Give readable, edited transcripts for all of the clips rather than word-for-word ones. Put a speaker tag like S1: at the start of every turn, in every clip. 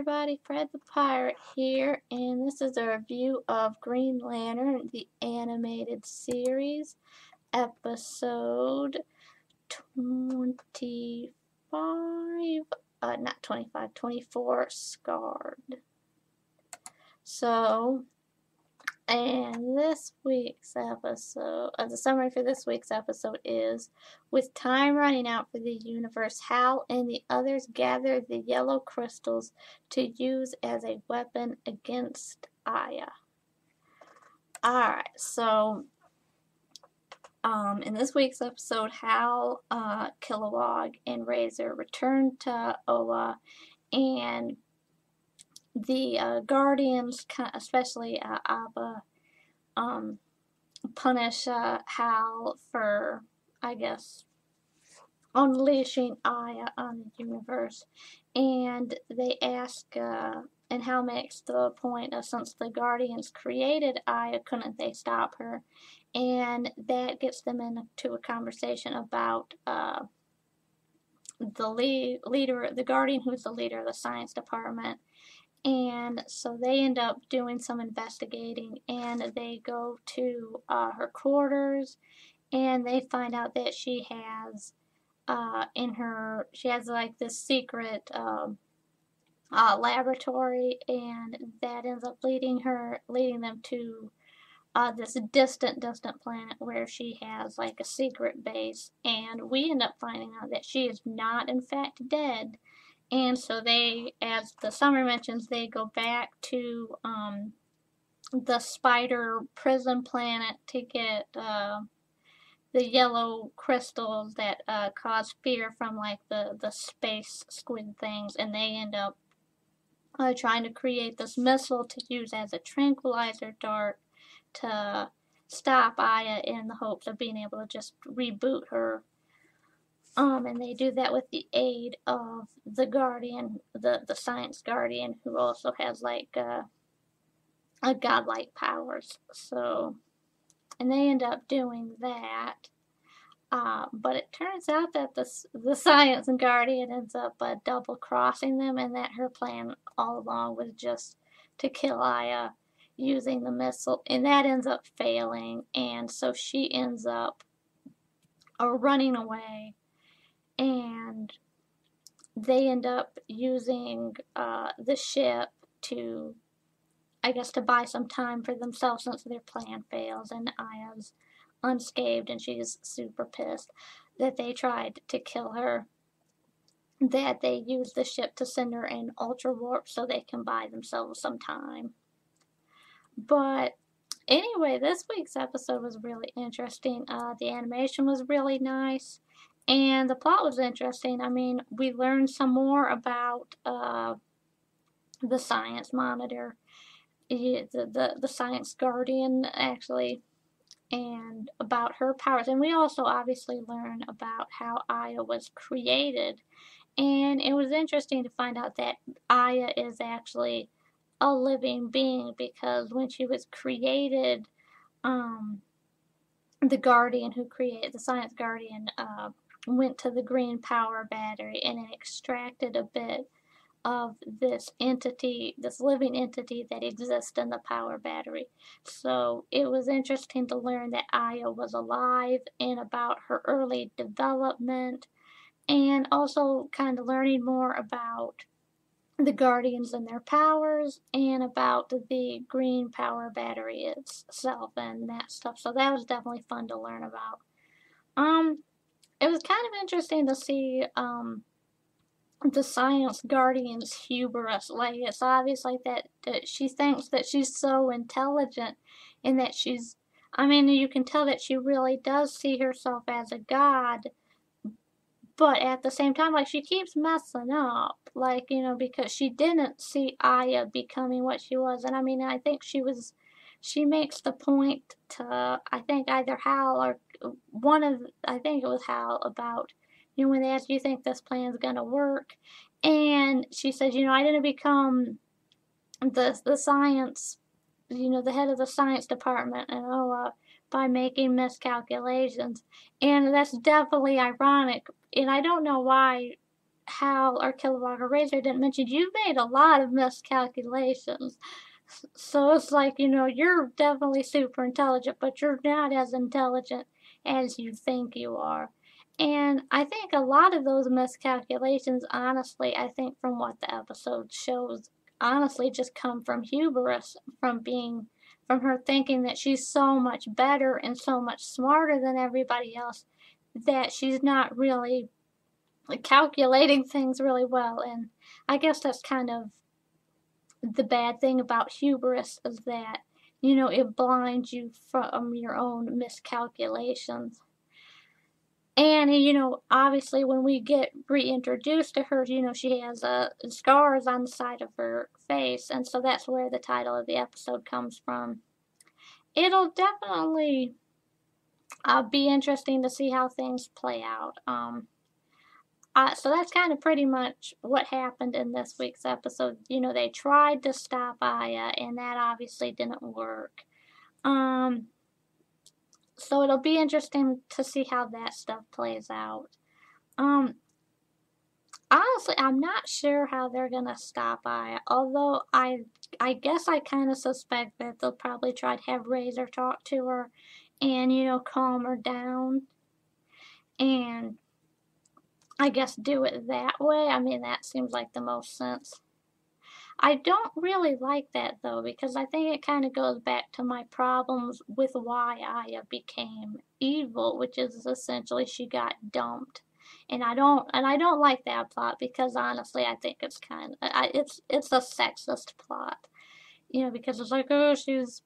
S1: everybody, Fred the Pirate here, and this is a review of Green Lantern, the animated series, episode 25, not 25, 24, Scarred. So, and this week's episode, the summary for this week's episode is, with time running out for the universe, Hal and the others gather the yellow crystals to use as a weapon against Aya. Alright, so, in this week's episode, Hal, Kilowog, and Razor return to Oa, and the Guardians, especially Abba, punish Hal for, I guess, unleashing Aya on the universe. And they ask, and Hal makes the point of, since the Guardians created Aya, couldn't they stop her? And that gets them into a conversation about the leader, the Guardian who's the leader of the science department. And so they end up doing some investigating, and they go to her quarters, and they find out that she has she has like this secret laboratory, and that ends up leading them to this distant planet where she has like a secret base, and we end up finding out that she is not in fact dead. And so they, as the summary mentions, they go back to the spider prison planet to get the yellow crystals that cause fear from like the space squid things, and they end up trying to create this missile to use as a tranquilizer dart to stop Aya, in the hopes of being able to just reboot her. And they do that with the aid of the Guardian, the Science Guardian, who also has like a godlike powers. So, and they end up doing that. But it turns out that the Science Guardian ends up double crossing them, and that her plan all along was just to kill Aya using the missile, and that ends up failing, and so she ends up running away. And they end up using the ship to, I guess, to buy some time for themselves since their plan fails, and Aya's unscathed, and she's super pissed that they tried to kill her, that they used the ship to send her in ultra warp so they can buy themselves some time. But anyway, this week's episode was really interesting. The animation was really nice. And the plot was interesting. I mean, we learned some more about the science monitor, the science guardian, actually, and about her powers. And we also obviously learned about how Aya was created. And it was interesting to find out that Aya is actually a living being, because when she was created, the Guardian who created the Science Guardian went to the green power battery, and it extracted a bit of this entity, this living entity that exists in the power battery. So it was interesting to learn that Aya was alive, and about her early development, and also kind of learning more about the Guardians and their powers, and about the green power battery itself and that stuff. So that was definitely fun to learn about. It was kind of interesting to see the Science Guardian's hubris. Like, it's obvious like that she thinks that she's so intelligent, and that she's, I mean, you can tell that she really does see herself as a god, but at the same time, like, she keeps messing up, like, you know, because she didn't see Aya becoming what she was. And I mean, I think she makes the point to, I think, either Hal or I think it was Hal, about, you know, when they ask, do you think this plan's gonna work? And she says, you know, I didn't become the science, you know, the head of the science department, and by making miscalculations. And that's definitely ironic, and I don't know why how our Kilowogger Razor didn't mention, you've made a lot of miscalculations. So it's like, you're definitely super intelligent, but you're not as intelligent as you think you are. And I think a lot of those miscalculations, honestly, I think from what the episode shows, honestly just come from hubris, from her thinking that she's so much better and so much smarter than everybody else, that she's not really calculating things really well. And I guess that's kind of the bad thing about hubris, is that it blinds you from your own miscalculations. And obviously when we get reintroduced to her, she has scars on the side of her face, and so that's where the title of the episode comes from. It'll definitely be interesting to see how things play out. So that's kind of pretty much what happened in this week's episode. They tried to stop Aya, and that obviously didn't work. So it'll be interesting to see how that stuff plays out. Honestly, I'm not sure how they're gonna stop Aya. Although I guess I kind of suspect that they'll probably try to have Razor talk to her, and calm her down, and I guess do it that way. I mean, that seems like the most sense. I don't really like that though, because I think it kind of goes back to my problems with why Aya became evil, which is essentially she got dumped. And I don't like that plot, because honestly I think it's kind of it's a sexist plot. Because it's like, oh, she's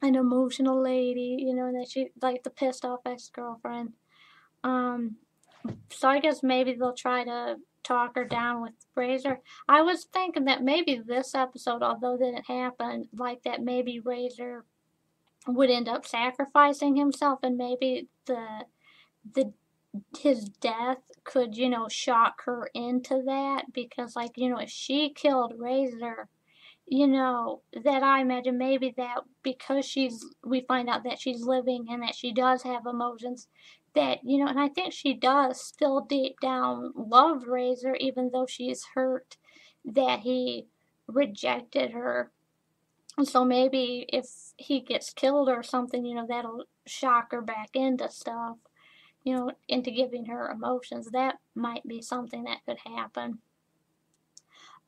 S1: an emotional lady, and that she like the pissed off ex-girlfriend. So I guess maybe they'll try to talk her down with Razor. I was thinking that maybe this episode, although that didn't happen, like that maybe Razor would end up sacrificing himself, and maybe the his death could, shock her into that, because like, if she killed Razor, that I imagine maybe that because we find out that she's living and that she does have emotions, that, and I think she does still deep down love Razor, even though she's hurt that he rejected her. And so maybe if he gets killed or something, that'll shock her back into stuff, into giving her emotions. That might be something that could happen.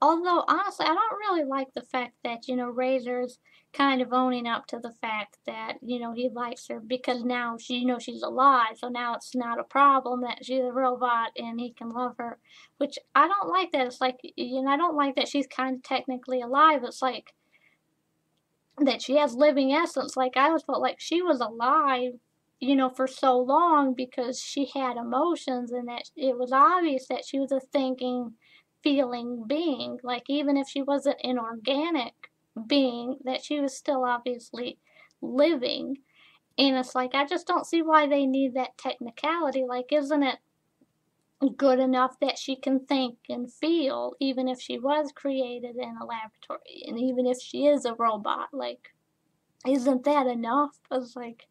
S1: Although, honestly, I don't really like the fact that, Razor's kind of owning up to the fact that, he likes her, because now she's alive, so now it's not a problem that she's a robot and he can love her, which I don't like that. It's like, I don't like that she's kind of technically alive. It's like that she has living essence. Like, I always felt like she was alive, for so long because she had emotions, and that it was obvious that she was a thinking, feeling being. Like, even if she wasn't an organic being, that she was still obviously living. And it's like, I just don't see why they need that technicality. Like, isn't it good enough that she can think and feel, even if she was created in a laboratory, and even if she is a robot? Like, isn't that enough? It's like,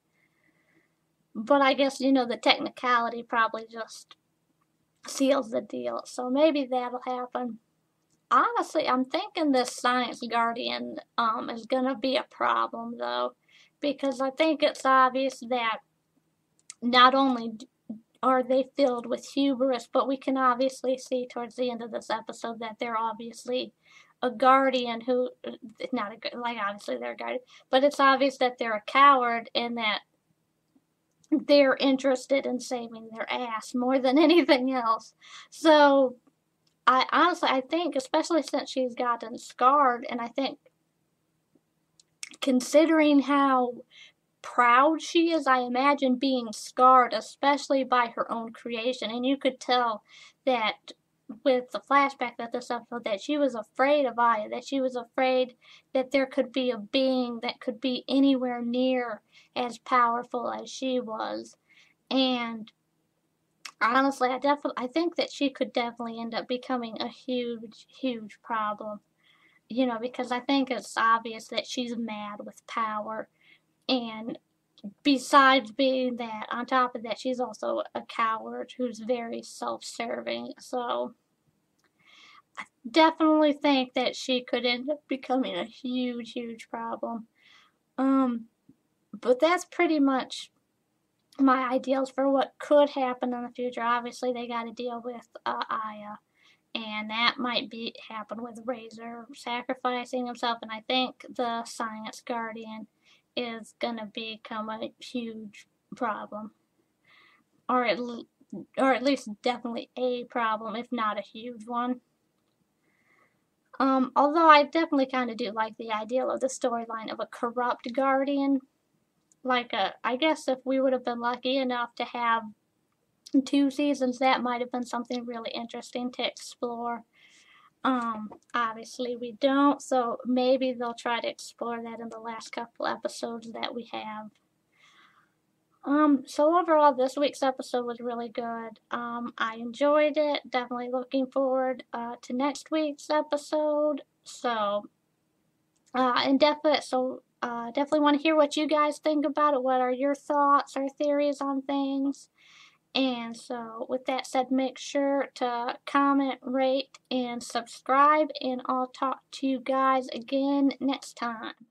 S1: but I guess, the technicality probably just seals the deal. So maybe that'll happen. Honestly, I'm thinking this Science Guardian is gonna be a problem though, because I think it's obvious that not only are they filled with hubris, but we can obviously see towards the end of this episode that they're obviously a guardian who, not a, like obviously they're a guardian, but it's obvious that they're a coward, and that they're interested in saving their ass more than anything else. So I think, especially since she's gotten scarred, and I think considering how proud she is, I imagine being scarred, especially by her own creation. And you could tell that with the flashback of this episode, that she was afraid of Aya, that she was afraid that there could be a being that could be anywhere near as powerful as she was. And honestly, I think that she could definitely end up becoming a huge problem. Because I think it's obvious that she's mad with power, and besides being that, on top of that, she's also a coward who's very self-serving. So definitely think that she could end up becoming a huge, huge problem. Um, but that's pretty much my ideals for what could happen in the future. Obviously, they got to deal with Aya, and that might be happen with Razor sacrificing himself. And I think the Science Guardian is gonna become a huge problem, or or at least definitely a problem, if not a huge one. Although I definitely kind of do like the ideal of the storyline of a corrupt guardian. I guess if we would have been lucky enough to have 2 seasons, that might have been something really interesting to explore. Obviously we don't, so maybe they'll try to explore that in the last couple episodes that we have. So overall, this week's episode was really good. I enjoyed it. Definitely looking forward to next week's episode. Definitely want to hear what you guys think about it. What are your thoughts or theories on things? And so, with that said, make sure to comment, rate, and subscribe. And I'll talk to you guys again next time.